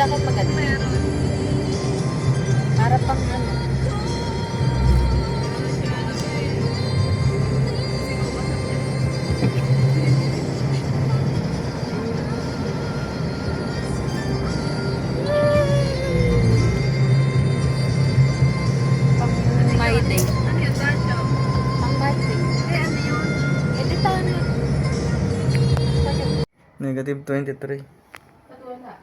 jacket maganda. Meron. Para pang ano. Pang my day. Ano yun? Radyo? Pang my day. Ano yun? Editahan mo. Negative 23. Ba't wala?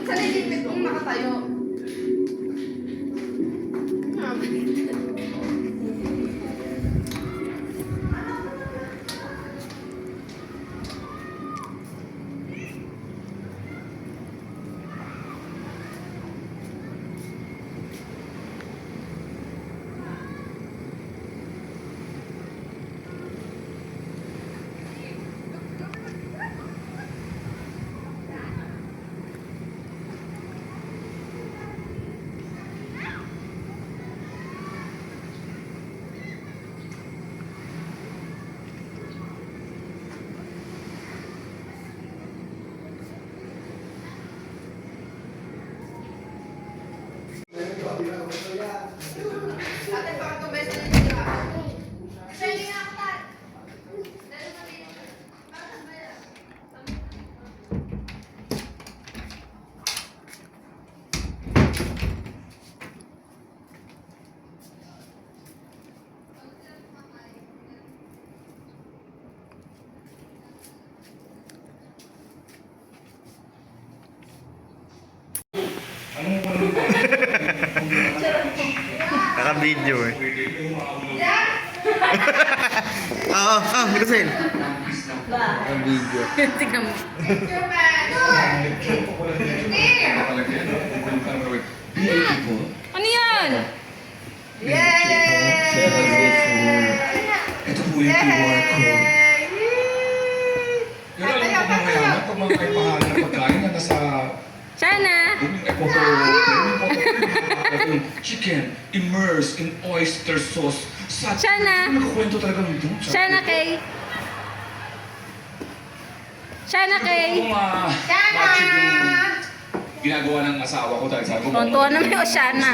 Sa lilipit kong nakatayo. Ate, baka kumesa na yung ako. Pwede nga ako, Tat. Dali mo dito. Bakit ba yan? Naka-video eh. Oo, Lucille. Naka-video. Tignan mo. Ano yan? Ito po yung QR code. Pero alam ko mga mayaman, pag mga may pangalan ng pagkain na nasa Sana. chicken immersed in oyster sauce. Sana. Nakakwento talaga ng doon. Sana kay. Sana kay. Kung ma-achieve yung ginagawa ng asawa ko dahil sabi ko, Tontuwa naman yung Oceana.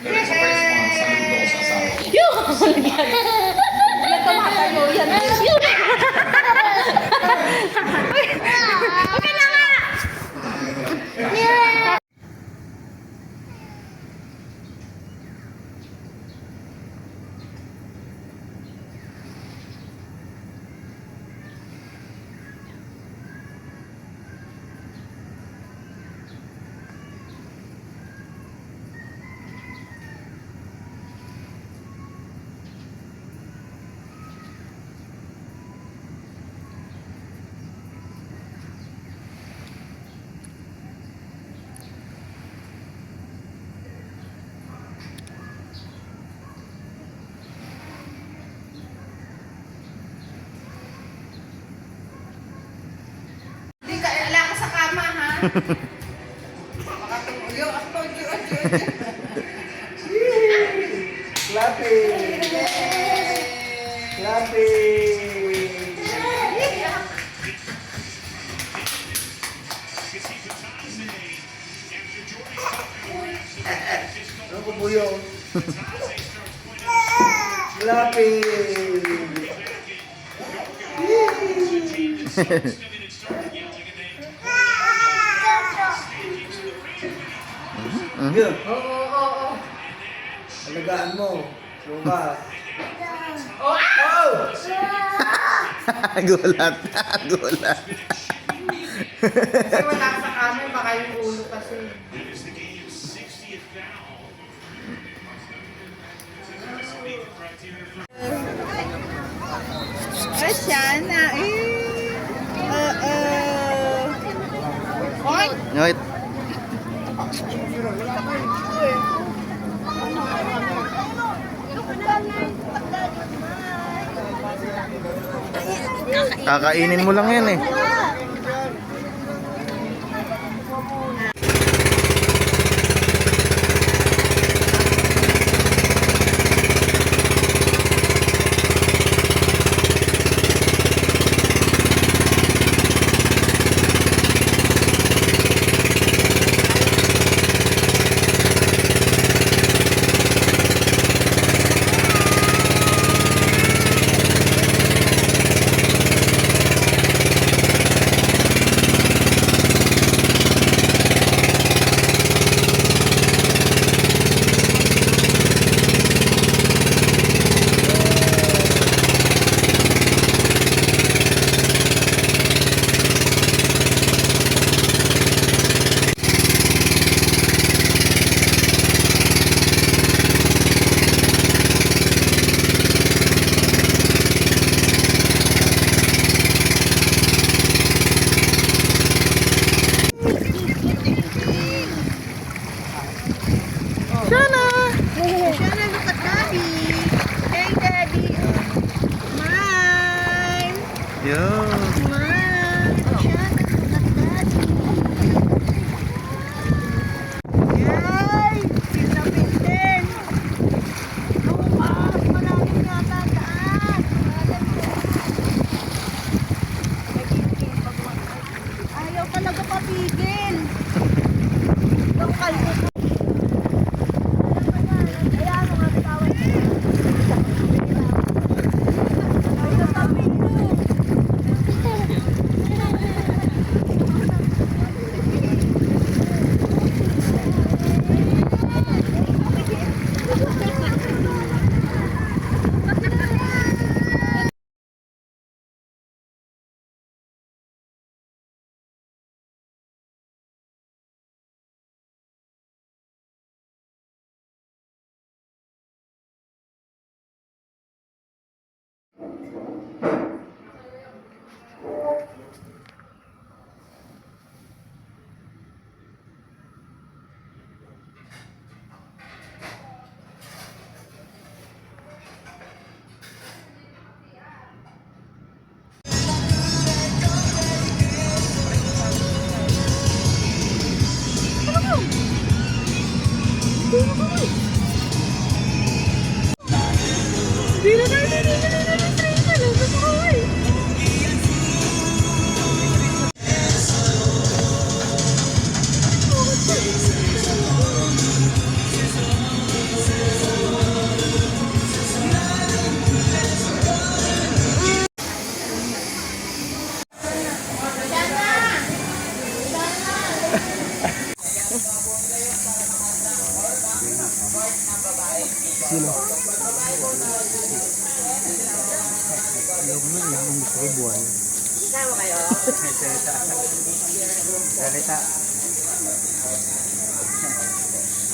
Pero sa first month, sabi ko sa asawa ko. Yan tumatayo yan. Okay na nga. Makatulyo ako. Clapping! Clapping! Ano ko buyo? Lapis! Yun. Oo. Alagaan mo. Bukas. Oh! Gulat. Gulat. Kasi wala ka sa camera, baka yung ulo kasi. Asyana, What? Wait. Kakainin mo lang yan eh. Asyana, look at daddy. Hey, daddy. Smile. Yun. Smile. Asyana, look at daddy. Yay! Pinapit din. Lumas, maraming yata daan. Ayaw talaga papigil. Yung kalbo ko.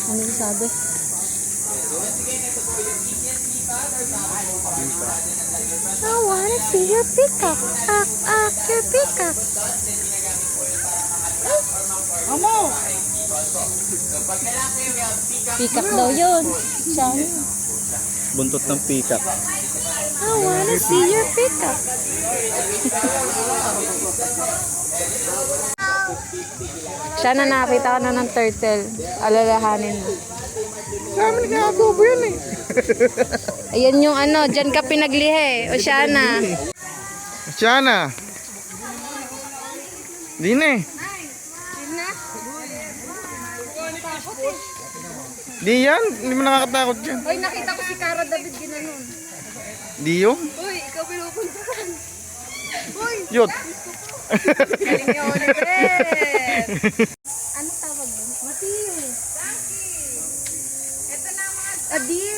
Ano yung sabi? I wanna see your peacock. Your peacock. Amo! Peacock daw yun. Siya. Buntot ng peacock. I wanna see your peacock. Siya na nakakita ko na ng turtle. Alalahanin mo. Kami nag-aabobo yan eh. Ayan yung ano, dyan ka pinaglihe. O siya na. Asyana. Di na eh. Yun na. Di yan. Hindi mo nakakatakot yan. Hoy, nakita ko si Cara David ginanon. Di yun. Hoy, ikaw pinupuntahan. Hoy, Yut. galing niya Oliver. Ano tawag mo? Matil. Ito na mga Adir.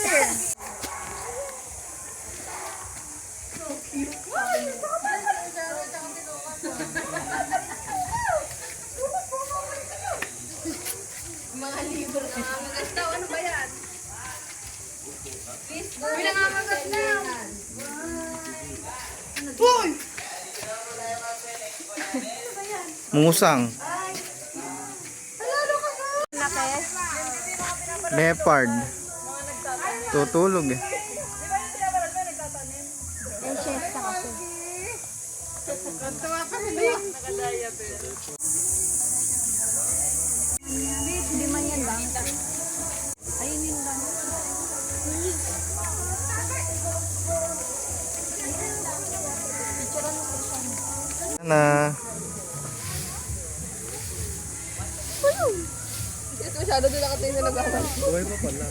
Mga libro na nangangagat daw. Ano ba yan? Uy, nangangagat daw. Uy! Musang. Laki. Leopard. Tutulog eh. Ay, siesta kasi. Hindi man yan lang. Ayun yun lang. Na. Ito masyado din nakatingin na nagbaban. Buhay pa pala.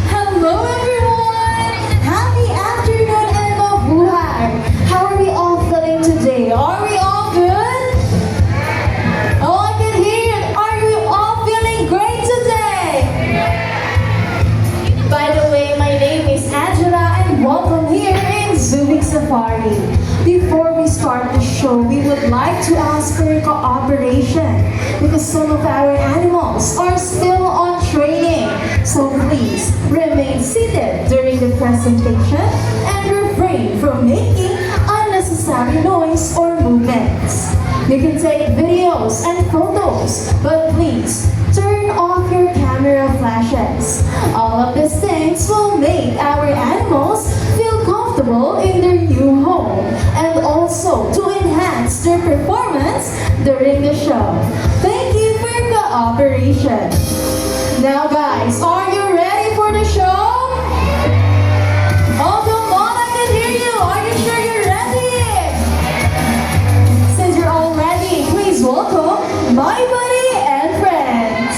Hello everyone! Happy afternoon and mabuhay! How are we all feeling today? Are we all good? Oh, I can hear it! Are we all feeling great today? By the way, my name is Angela and welcome here in Zubik Safari. Before we start the show, we would like to ask for your cooperation because some of our animals are still on training. So please remain seated during the presentation and refrain from making unnecessary noise or movements. You can take videos and photos, but please turn off your camera flashes. All of these things will make our animals feel comfortable in their new home and also to enhance their performance during the show. Thank you for your cooperation. Now guys, are you ready for the show? Oh, come on, I can hear you. Are you sure you're ready? Since you're all ready, please welcome my buddy and friends.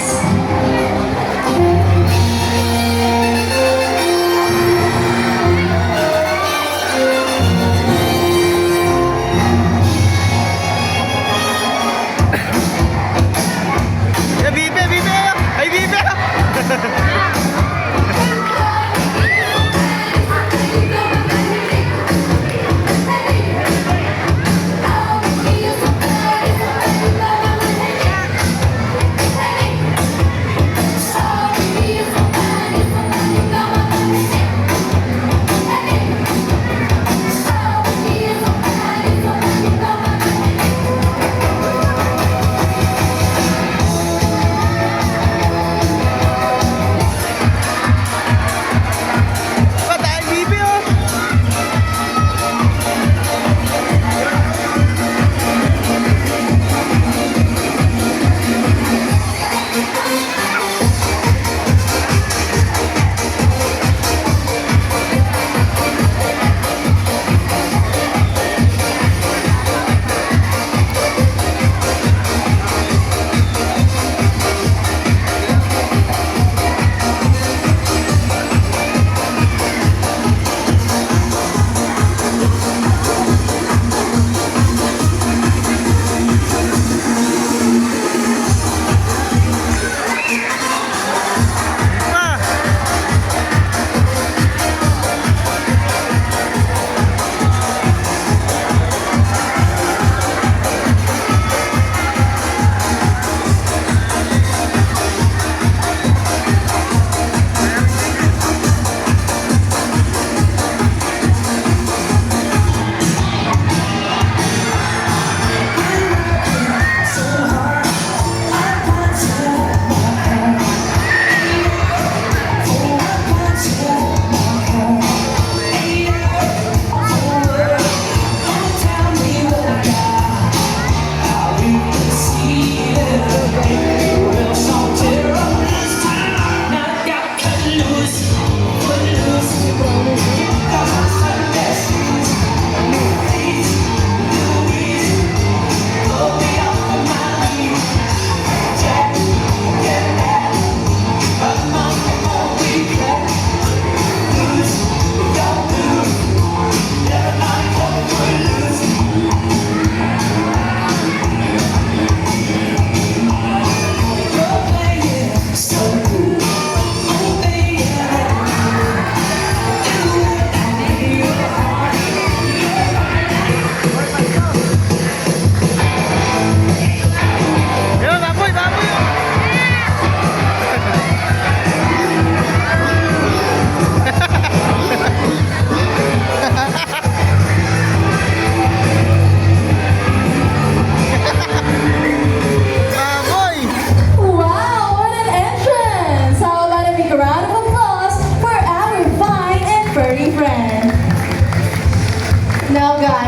Eh, bibe, bibe! Ay, bibe!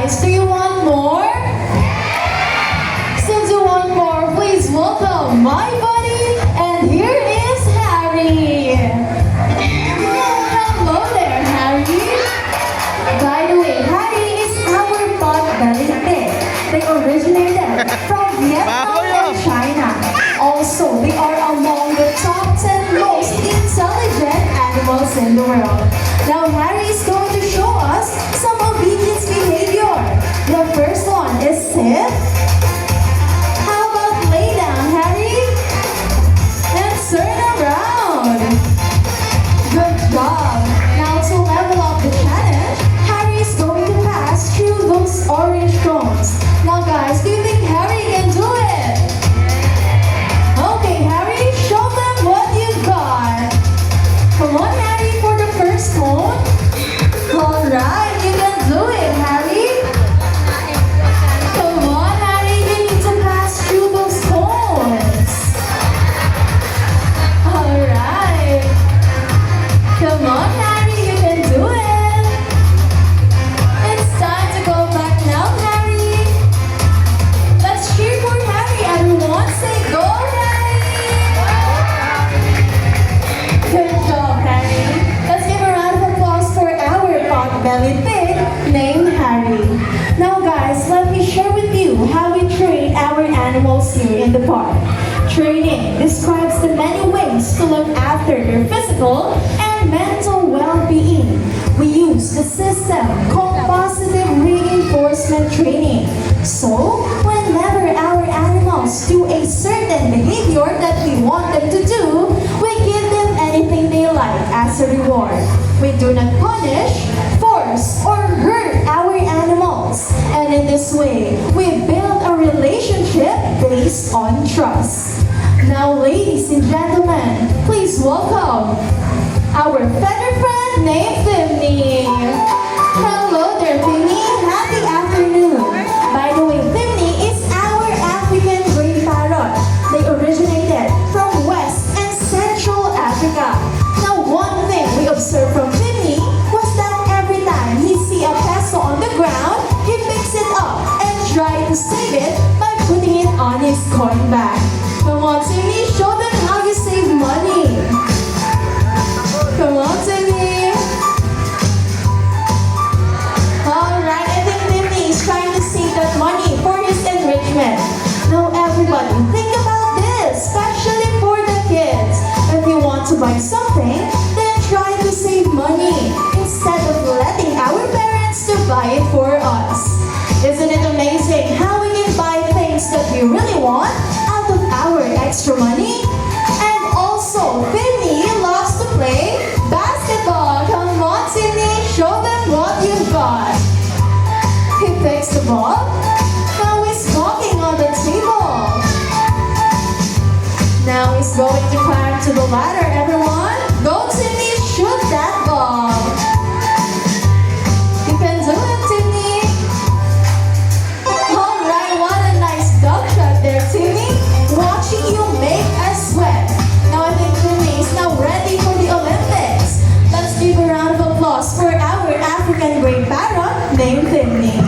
guys, do you want more? Since you want more, please welcome my buddy, and here is Harry. Hello there, Harry. By the way, Harry is our pot-bellied pig. They originated from Vietnam and China. Also, they are among the top 10 most intelligent animals in the world. Now, Harry is going to show us some obedience behavior. The first one is sit. How about lay down, Harry? And turn around. Good job. Now, to level up the challenge, Harry is going to pass through those orange cones. Now, guys, do you think Harry can do it? Okay, Harry, show them what you got. Come on, Harry, for the first cone. All right, you can do it, Harry. Come on, Harry, you need to pass through those cones. All right. Come on, Harry, you can do it. It's time to go back now, Harry. Let's cheer for Harry, everyone. Say go, Harry. Good job, Harry. Let's give a round of applause for our pot-bellied pig named Harry. Now, guys, let me share with you how we train our animals here in the park. Training describes the many ways to look after their physical and mental well-being. We use the system called positive reinforcement training. So, whenever our animals do a certain behavior that we want them to do, we give them anything they like as a reward. We do not punish, force, or hurt our animals. And in this way, we build a relationship based on trust. Now, ladies and gentlemen, please welcome our feather friend named Timmy. Hello there, Timmy. Happy afternoon. By the way, Timmy is our African gray parrot. They originated from West and Central Africa. Now, one thing we observed from Timmy was that every time he see a peso on the ground, he picks it up and tries to save it by putting it on his coin bag. Come on, Timmy, show them how you save money. Come on, Timmy. Alright, I think Timmy is trying to save that money for his enrichment. Now, everybody, think about this, especially for the kids. If you want to buy something, then try to save money instead of letting our parents to buy it for us. Isn't it amazing how we can buy things that we really want out of our extra money? And also, Timmy loves to play basketball. Come on, Timmy, show them what you've got. He picks the ball. Now he's walking on the table. Now he's going to climb to the ladder, everyone. Go, Timmy, shoot that ball. You can do it, Timmy. Alright, what a nice dog shot there, Timmy. Watching you make us sweat. Now I think Timmy is now ready for the Olympics. Let's give a round of applause for our African gray parrot named Timmy.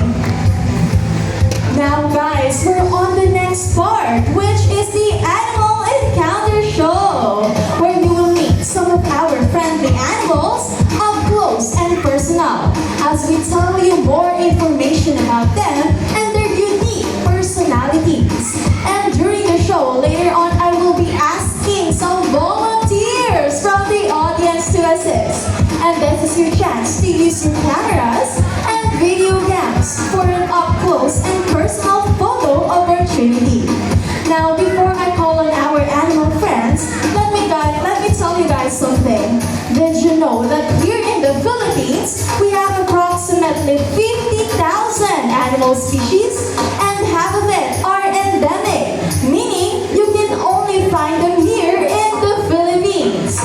Now, guys, we're on the next part, which is the Animal Encounter Show, where you will meet some of our friendly animals up close and personal, as we tell you more information about them and their unique personalities. And during the show, later on, I will be asking some volunteers from the audience to assist. And this is your chance to use your cameras and video cams for an up-close and personal photo opportunity. Now, before I call on our animal friends, let me tell you guys something. Did you know that here in the Philippines, we have approximately 50,000 animal species and half of it are endemic, meaning you can only find them here in the Philippines.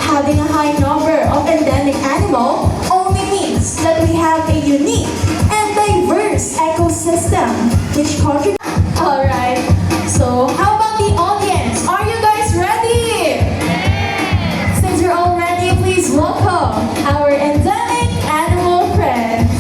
Having a high number of endemic animals only means that we have a unique and diverse ecosystem, which contributes. Alright, so how about the audience? Are you guys ready? Since you're all ready, please welcome our endemic animal friends.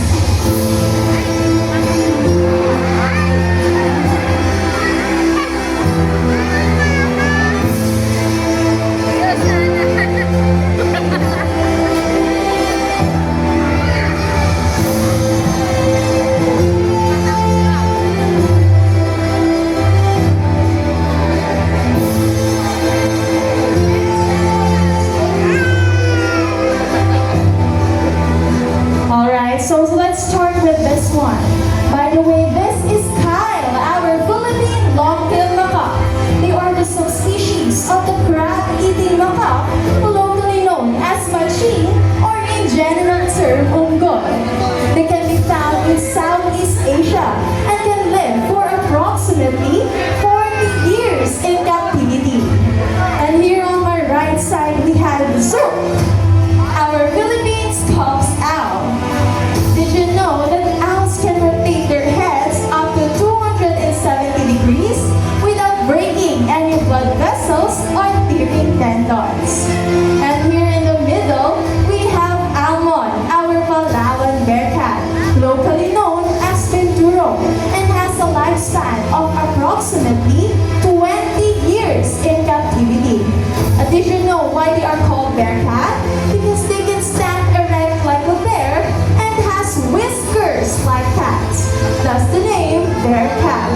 know why they are called bearcat? Because they can stand erect like a bear and has whiskers like cats. Thus the name bearcat.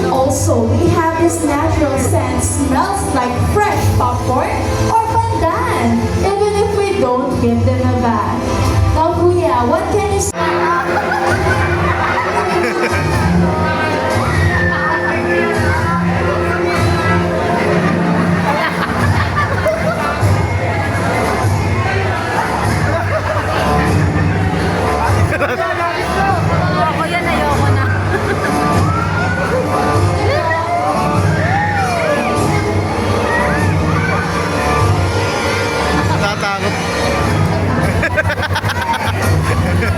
Also, they have this natural scent, smells like fresh popcorn or pandan, even if we don't give them a bath. Now, Kuya, what can you say? Ayoko yan, ayoko na. Natatakot.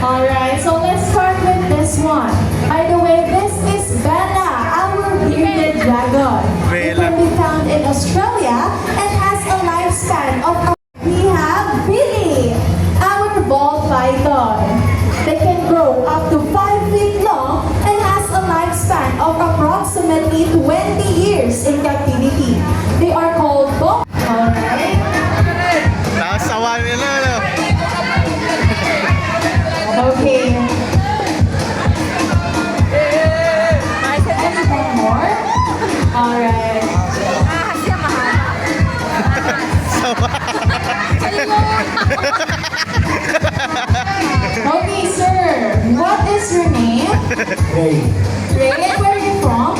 Alright, so let's start with this one. By the way, this is Bella, our bearded dragon. It Bella. can be found in Australia and has a lifespan of. We have Billy, our ball python. They can grow up to 5 feet long and has a lifespan of approximately 20 years in captivity. They are called ball. Alright. Tapos sawa nila, no? Okay. One more. Alright. Okay, sir. What is your name? Hey, Ray, and where are you from?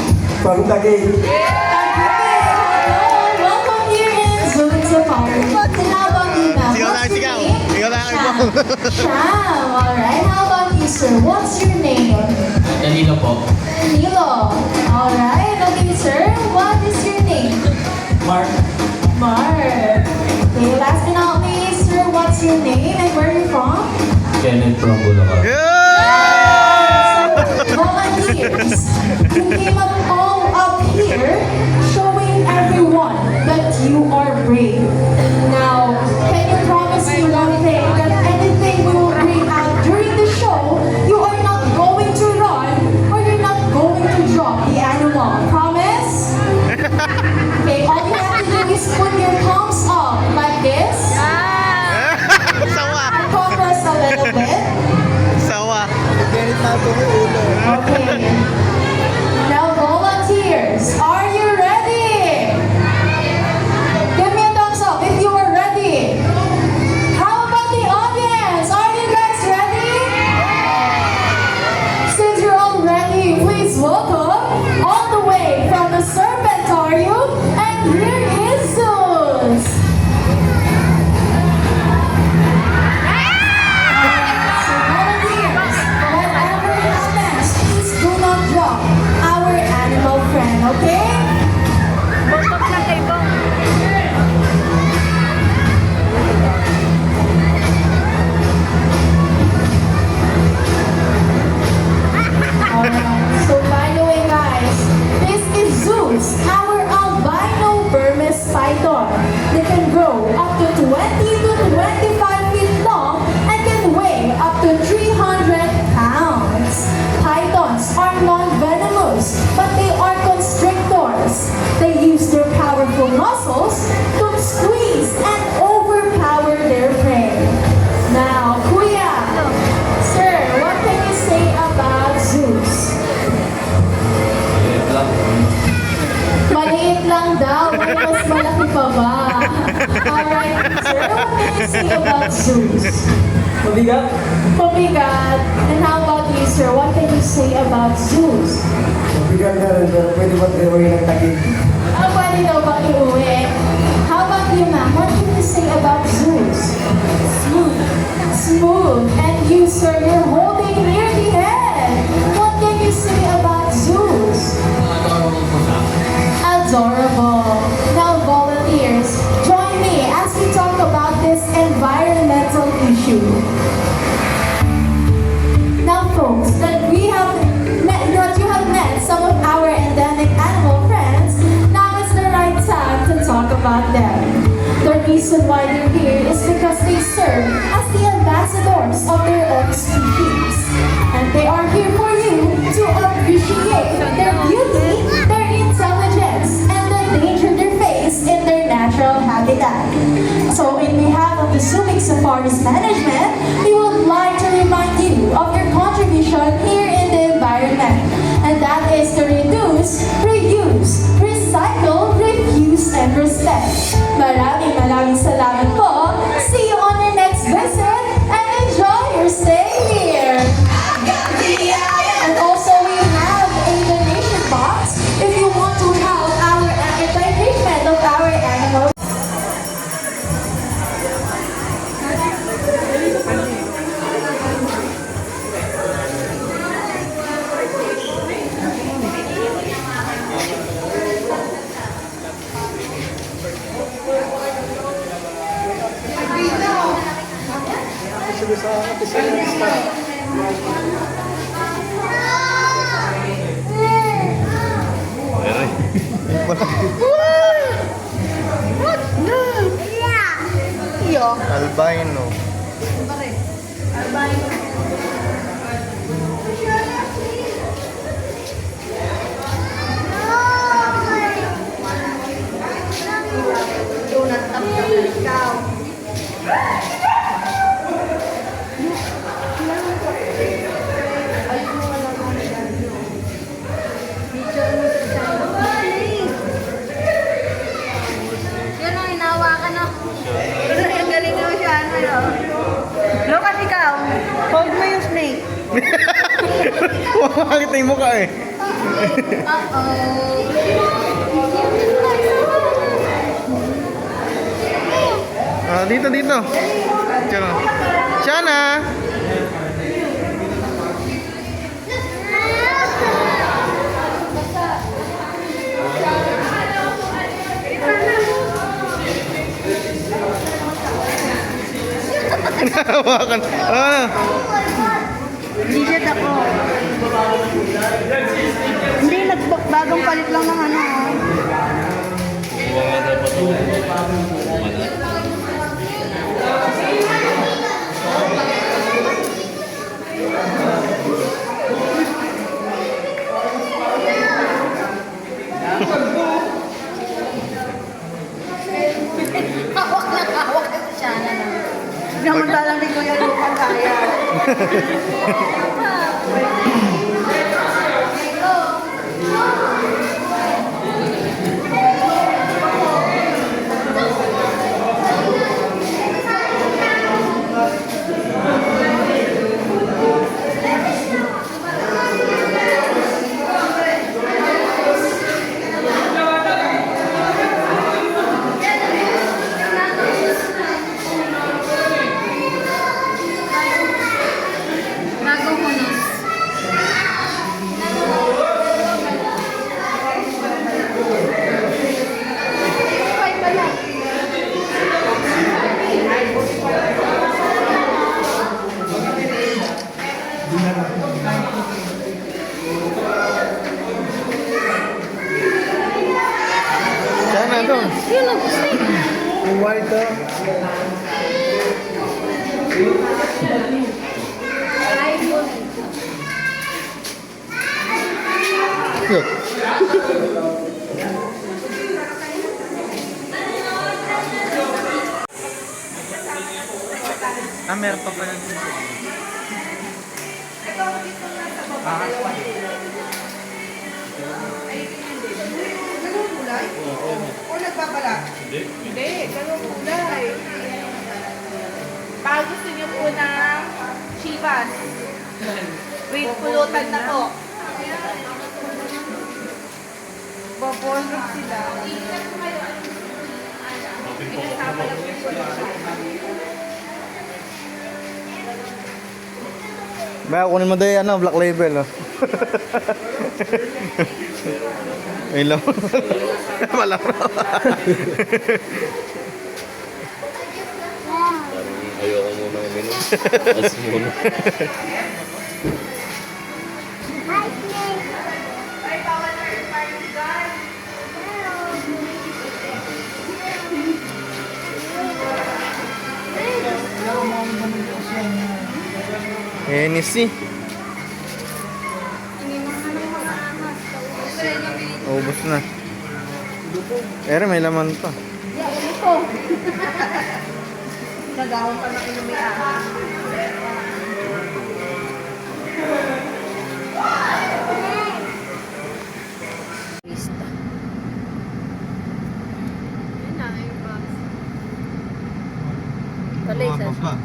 from Taguig. Taguig. Hello. Welcome here in Zurich Safari. And how about you, ma'am? Sigaw lang, What's your sigaw. name? Sigaw lang, Sham. sigaw. Sham. Alright. How about you, sir? What's your name? Danilo po. Nilo. Alright. Okay, sir. What is your name? Mark. Mark. Okay, last but not least, sir, what's your name and where are you from? Kenneth from Bulacan. Yeah! Volunteers. You came up all up here showing everyone that you are brave. Now, can you promise me one thing that anything we will bring out during the show, you are not going to run or you're not going to drop the animal? Promise? Okay, all you have to do is put your palms up like this. Sawa. Compress a little bit. Sawa. Okay. Now, volunteers, are you ready? Give me a thumbs up if you are ready. How about the audience? Are you guys ready? Since you're all ready, please welcome all the way from the Serpentarium, and here is Zeus. So volunteers, whatever happens, please do not drop our animal friend, okay? Buktok lang kay Bong. Alright, so by the way guys, this is Zeus, our albino Burmese python. They can grow up to 20 to 25 feet long and can weigh up to 300 pounds. Pythons are non-venomous, but they are constrictors. They use their powerful muscles to squeeze and overpower their prey. Now, Kuya, sir, what can you say about Zeus? Wait lang. Maliit lang daw, mas malaki pa ba? Alright, sir, what can you say about Zeus? Mabigat? Pabigat. And how about you, sir? What can you say about Zeus? Mabigat na rin, pero pwede ba tayo ng Taguig? Ah, pwede daw ba iuwi? How about you, ma'am? What can you say about Zeus? Smooth. Smooth. And you, sir, you're holding near the head. What can you say about Zeus? Adorable. Now, volunteers, join me as we talk about this environmental issue. Now, folks, that you have met some of our endemic animal friends, now is the right time to talk about them. The reason why they're here is because they serve as the ambassadors of their own species. And they are here for you to appreciate their beauty, their intelligence, and the danger they face in their natural habitat. So in behalf of the Subic Safaris management, we would like to remind you of your contribution here in the environment. And that is to reduce, reuse, recycle, refuse, and respect. Maraming salamat po. See you on your next visit and enjoy your stay here. And also we have a donation box if you want to help our treatment of our animals. Albino. Yan o, hinahawakan na. Ang galing mo siya, ano yun? Lucas, ikaw, hold mo yung snake. Makakita yung mukha eh. Dito. Diyan. Shana! Hawakan. Hindi siya dako. Hindi, bagong palit lang ng ano. Hawak na siya na. Namantalang ni Kuya Lucas kaya. Shana doon. Yung white to. Cute. Meron pa pala dito. O nagbabalak? Hindi, ganun kulay. Pag gusto niyo po ng chivas, with pulutan na po. Babonog sila. Pinasama lang po po ng May kunin mo doon ano, black label. Oh. May laman. Malaro. Ayoko muna uminom. As muna. Hennessy. Ubus na. Pero may laman pa. ko. Nagahon pa na inumian.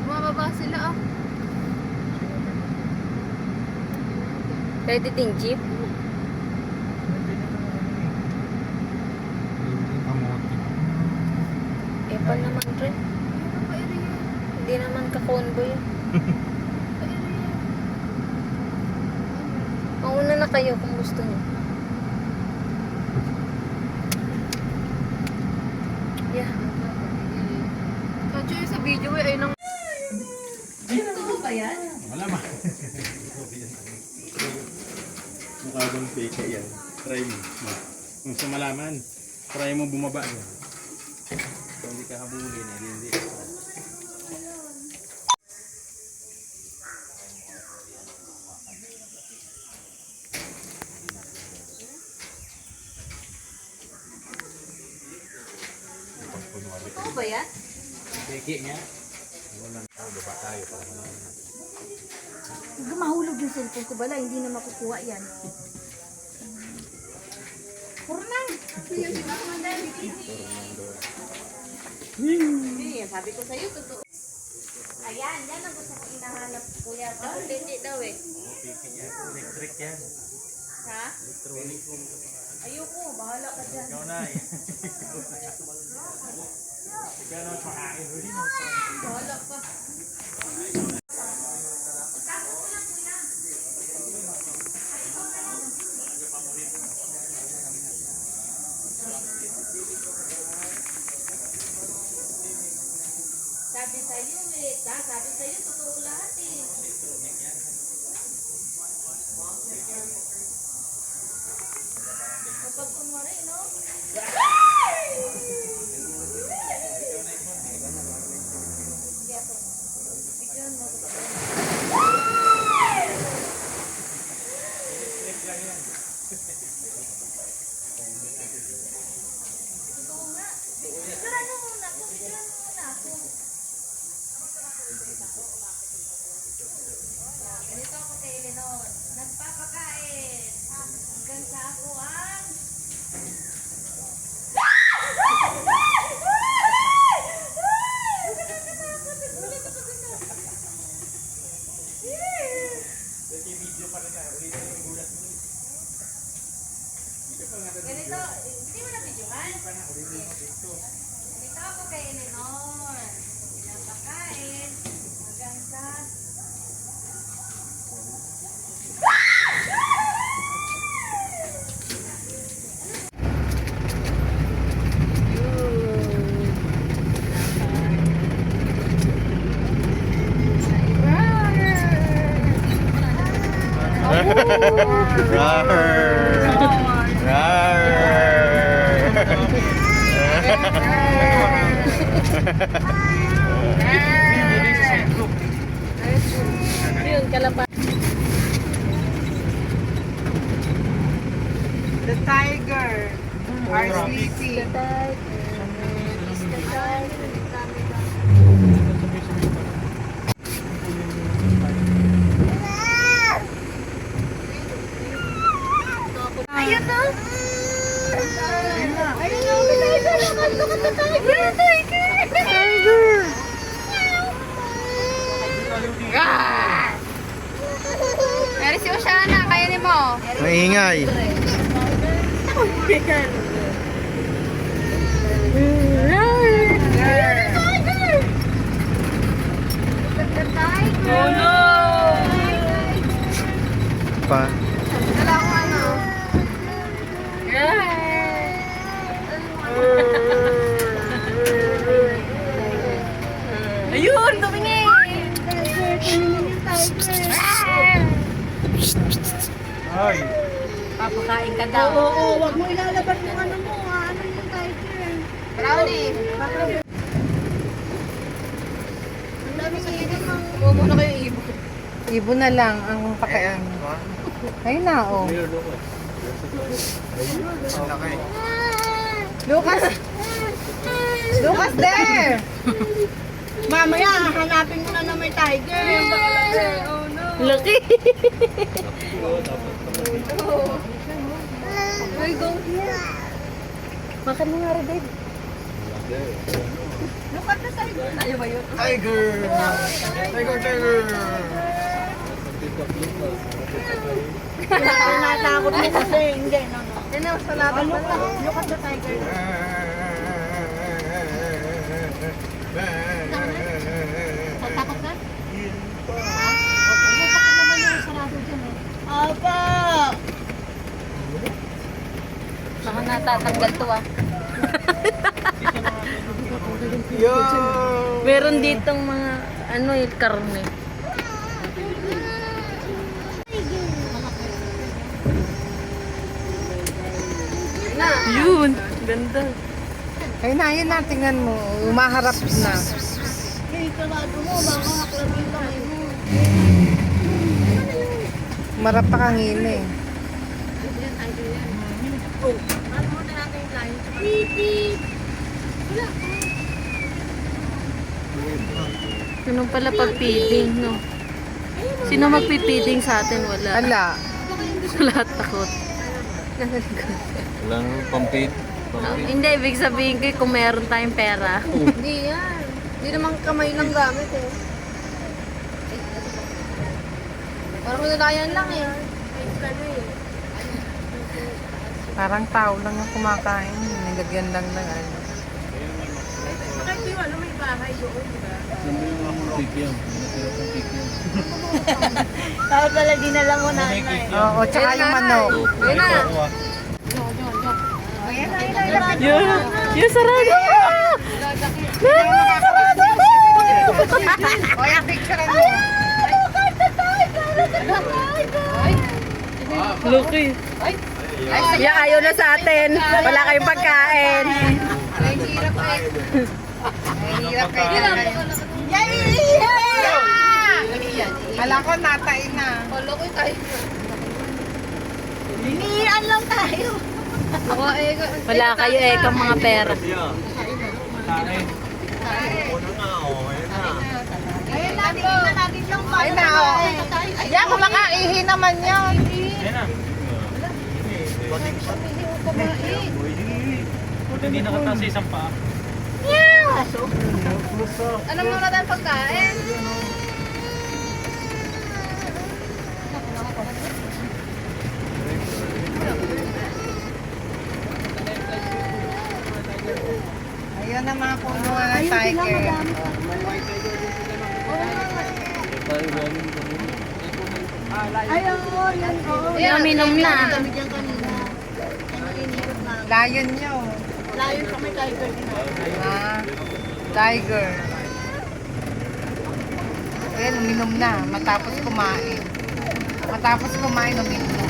Bumababa sila oh. Pwede ding jeep. Epal naman rin. Hindi naman ka-convoy yun. Mauna na kayo kung gusto niyo. Yeah. Kancho yung sa video ay nang... Totoo ba yan? Wala ma. Mukha bang fake yan. Try mo. Kung sa malaman, try mo bumaba. Kung hindi ka habulin, hindi. Totoo ba yan? Fake niya. Huwag mahulog yung cellphone ko bala, hindi na makukuha yan. Purnang! Sabi ko sa'yo, totoo. Ayan, yan ang gusto ko inahanap, kuya. Hindi daw eh. Electric yan. Ha? Ayoko, bahala ka dyan. Ikaw na eh. Ikaw na makain rin. Bahala ka. Sabi sa'yo eh, sabi sa'yo, totoo lahat eh. Kapag kumari, no? Totoo nga. Picturean mo muna ako, picturean mo muna ako. Ganito ako kay Eleanor. Nagpapakain. Hanggang sa ako ang... Ganito, hindi mo na videohan? Ganito ako kay Eleanor. Pinapakain. Hanggang sa... Yun, kalapa. The tiger are sleeping. Ayun na! Ayun na! Look at the tiger! Tiger! Pero si Oshana, kaya ni mo. Maingay. Oh no! Pa. Wala akong ano. Ayun! Tumingin! Ay. Papakain ka daw. Oo, wag mo ilalabas yung ano mo. Ano yung tiger? Brownie. Ang daming ibon mo. Huwag muna kayo ibon. Ibon na lang ang pakain. Ayun na, oh. Laki. Lucas! Lucas, there! Mamaya, hanapin mo na may tiger. Oh no. Laki. We go here. Makan mo nga rin, babe. Lucas na tiger. Tayo ba yun? Tiger! Tiger, tiger! Natakot mo kasi. Hindi, no. Yan ang salamat mo lang. Lucas na tiger. Tatakot ka? Ha? Bakit naman yung sarado dyan eh? Apa! Baka natatanggal to ah. Yo! Meron ditong mga ano yung karne. Yun, ganda. Ayun na, tingnan mo. Umaharap na. Hey, kalado mo. Baka maklagin kamay mo. Marap pa kangin eh. Ganun pala pag-feeding, no? Sino magpipiting sa atin? Wala. Ala. Wala takot. Wala nang pampit. Hindi, ibig sabihin ko kung meron tayong pera. Hindi yan. Hindi naman kamay lang gamit eh. Parang nalayan lang eh. Parang tao lang yung kumakain. Nilagyan lang ng ano. Tapos pala dinala mo na Oo, tsaka yung manok. Ayun na. Yung sarado! O, yung picture mo. Lucky. Yeah, ayaw na sa atin. Wala kayong pagkain. Ay, hirap eh. Ay, hirap eh. Kala ko natay na. Kala ko tayo. Hinihian lang tayo. Ako eh. Wala kayo eh, kang mga pera. Ayun na, tingnan natin yung pala. Ayun na, o. Yan, kumakaihi naman yan. Hindi nakataas sa isang paa. Alam mo na tayo pagkain. Ayun na mga puno ng tiger. Uminom na. Lion nyo. Lion sa may tiger din. Tiger. Ayan, uminom na. Matapos kumain. Matapos kumain, uminom na.